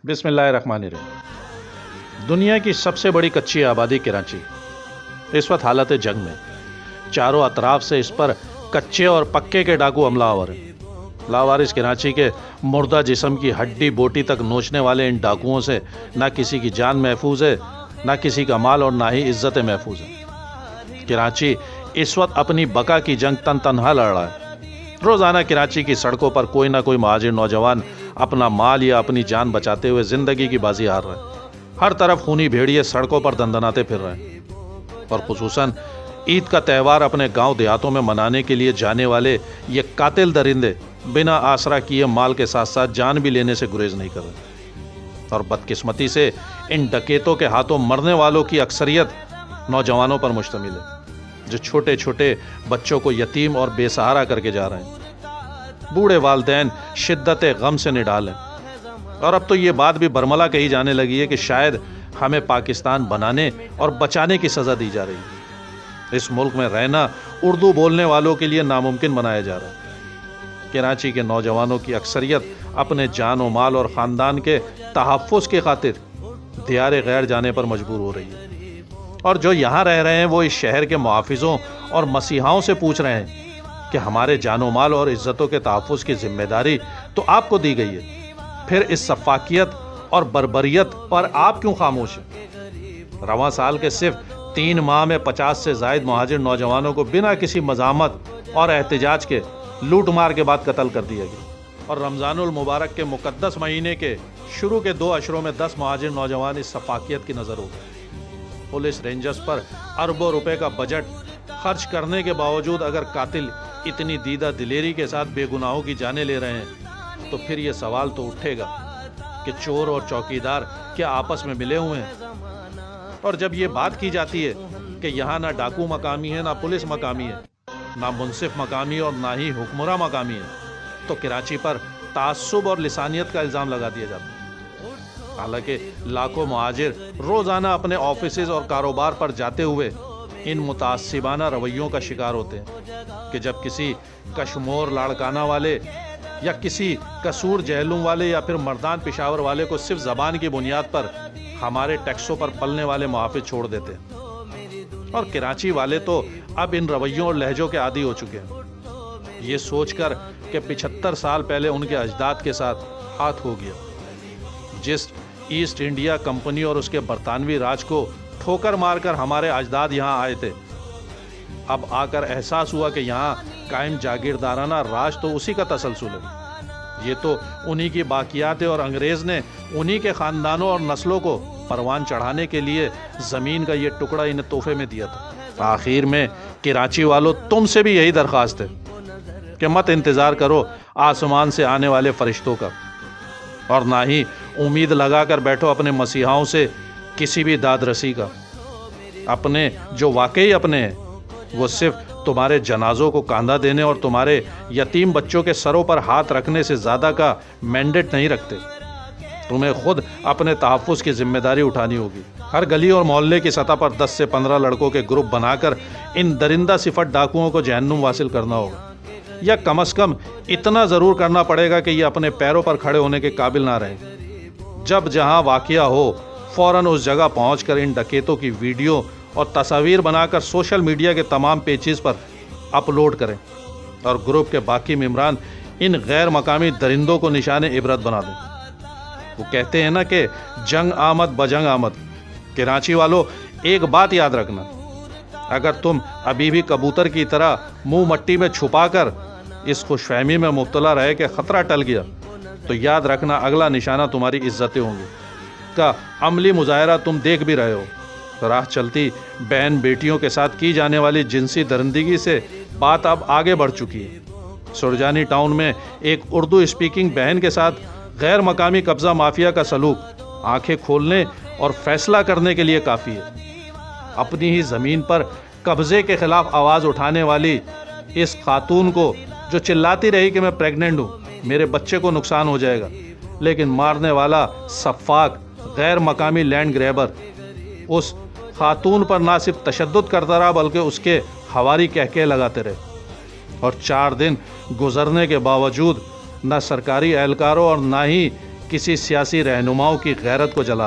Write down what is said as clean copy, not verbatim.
बिस्मिल्लाहिर्रहमानिर्रहीम। दुनिया की सबसे बड़ी कच्ची आबादी कराची इस वक्त हालत जंग में, चारों अतराफ से इस पर कच्चे और पक्के के डाकू हमलावर हैं। लावारिस कराची के मुर्दा जिस्म की हड्डी बोटी तक नोचने वाले इन डाकुओं से ना किसी की जान महफूज है, ना किसी का माल और ना ही इज्जत महफूज है। कराची इस वक्त अपनी बका की जंग तन तनहा लड़ रहा है। रोजाना कराची की सड़कों पर कोई ना कोई महाजिर नौजवान अपना माल या अपनी जान बचाते हुए जिंदगी की बाजी हार रहे हैं। हर तरफ खूनी भेड़िए सड़कों पर दंदनाते फिर रहे हैं और खुसूसन ईद का त्यौहार अपने गांव देहातों में मनाने के लिए जाने वाले ये कातिल दरिंदे बिना आसरा किए माल के साथ साथ जान भी लेने से गुरेज नहीं कर रहे। और बदकिस्मती से इन डकैतों के हाथों मरने वालों की अक्सरियत नौजवानों पर मुश्तमिल है, जो छोटे छोटे बच्चों को यतीम और बेसहारा करके जा रहे हैं। बूढ़े वालिदैन शिद्दत गम से निडाल हैं और अब तो ये बात भी बरमला कही जाने लगी है कि शायद हमें पाकिस्तान बनाने और बचाने की सज़ा दी जा रही है। इस मुल्क में रहना उर्दू बोलने वालों के लिए नामुमकिन बनाया जा रहा है। कराची के नौजवानों की अक्सरियत अपने जान और माल और ख़ानदान के तहफ़्फ़ुज़ की खातिर दियारे गैर जाने पर मजबूर हो रही है। और जो यहाँ रह रहे हैं वो इस शहर के मुहाफ़िज़ों और मसीहाओं से पूछ रहे हैं कि हमारे जानो माल और इज़्ज़तों के तहफ़्फ़ुज़ की जिम्मेदारी तो आपको दी गई है, फिर इस सफ़ाकियत और बर्बरियत पर आप क्यों खामोश हैं? रवां साल के सिर्फ 3 माह में 50 से ज़ायद मुहाजिर नौजवानों को बिना किसी मज़ामत और एहतजाज के लूट मार के बाद कत्ल कर दिया गया। और रमज़ानुल मुबारक के मुक़द्दस महीने के शुरू के 2 अशरों में 10 मुहाजिर नौजवान इस सफ़ाकियत की नज़र हो गए। पुलिस रेंजर्स पर अरबों रुपए का बजट खर्च करने के बावजूद अगर कातिल इतनी दीदा दिलेरी के साथ बेगुनाहों की जानें ले रहे हैं तो फिर ये सवाल तो उठेगा कि चोर और चौकीदार क्या आपस में मिले हुए हैं? और जब ये बात की जाती है कि यहाँ ना डाकू मकामी है, ना पुलिस मकामी है, ना मुंसिफ मकामी और ना ही हुक्मरां मकामी है, तो कराची पर तासुब और लिसानियत का इल्ज़ाम लगा दिया जाता है। हालांकि लाखों मुहाजिर रोज़ाना अपने ऑफिसेज और कारोबार पर जाते हुए इन मुतासिबाना रवैयों का शिकार होते हैं कि जब किसी कश्मोर लाड़काना वाले या किसी कसूर जहलुम वाले या फिर मर्दान पिशावर वाले को सिर्फ ज़बान की बुनियाद पर हमारे टैक्सों पर पलने वाले मुहाफिज छोड़ देते हैं। और कराची वाले तो अब इन रवैयों और लहजों के आदी हो चुके हैं, ये सोचकर कि 75 साल पहले उनके अजदाद के साथ हाथ हो गया। जिस ईस्ट इंडिया कंपनी और उसके बरतानवी राज को ठोकर मारकर हमारे अजदाद यहाँ आए थे, अब आकर एहसास हुआ कि यहाँ कायम जागीरदाराना राज तो उसी का तसलसल है। ये तो उन्हीं की बाकियात है और अंग्रेज़ ने उन्हीं के ख़ानदानों और नस्लों को परवान चढ़ाने के लिए ज़मीन का ये टुकड़ा इन्हें तोहफे में दिया था। आखिर में कराची वालों, तुमसे भी यही दरख्वास्त है कि मत इंतज़ार करो आसमान से आने वाले फरिश्तों का, और ना ही उम्मीद लगा कर बैठो अपने मसीहाओं से किसी भी दाद रसी का। अपने जो वाकई अपने हैं वो सिर्फ तुम्हारे जनाजों को कांधा देने और तुम्हारे यतीम बच्चों के सरों पर हाथ रखने से ज़्यादा का मैंडेट नहीं रखते। तुम्हें खुद अपने तहफ़्फ़ुज़ की जिम्मेदारी उठानी होगी। हर गली और मोहल्ले की सतह पर 10 से 15 लड़कों के ग्रुप बनाकर इन दरिंदा सिफत डाकुओं को जहन्नुम वासिल करना होगा, या कम से कम इतना ज़रूर करना पड़ेगा कि ये अपने पैरों पर खड़े होने के काबिल ना रहें। जब जहाँ वाक़या हो फ़ौरन उस जगह पहुँचकर इन डकैतों की वीडियो और तस्वीर बनाकर सोशल मीडिया के तमाम पेजेस पर अपलोड करें और ग्रुप के बाकी मेंबरान इन गैर मकामी दरिंदों को निशाने इबरत बना दें। वो कहते हैं ना कि जंग आमद बजंग आमद। कराची वालों, एक बात याद रखना, अगर तुम अभी भी कबूतर की तरह मुंह मट्टी में छुपाकर इस खुशफहमी में मुब्तला रहे कि ख़तरा टल गया, तो याद रखना अगला निशाना तुम्हारी इज्जतें होंगी का अमली मुजाहरा तुम देख भी रहे हो। राह चलती बहन बेटियों के साथ की जाने वाली जिनसी दरिंदगी से बात अब आगे बढ़ चुकी है। सुरजानी टाउन में एक उर्दू स्पीकिंग बहन के साथ गैर मकामी कब्ज़ा माफिया का सलूक आंखें खोलने और फैसला करने के लिए काफ़ी है। अपनी ही ज़मीन पर कब्ज़े के ख़िलाफ़ आवाज़ उठाने वाली इस खातून को जो चिल्लाती रही कि मैं प्रेग्नेंट हूँ, मेरे बच्चे को नुकसान हो जाएगा, लेकिन मारने वाला सफ़ाक गैर मकामी लैंड ग्रैबर उस खातून पर ना सिर्फ तशद्दुद करता रहा बल्कि उसके हवारी कहके लगाते रहे। और 4 दिन गुजरने के बावजूद न सरकारी एहलकारों और ना ही کسی سیاسی رہنماؤں کی غیرت کو جلا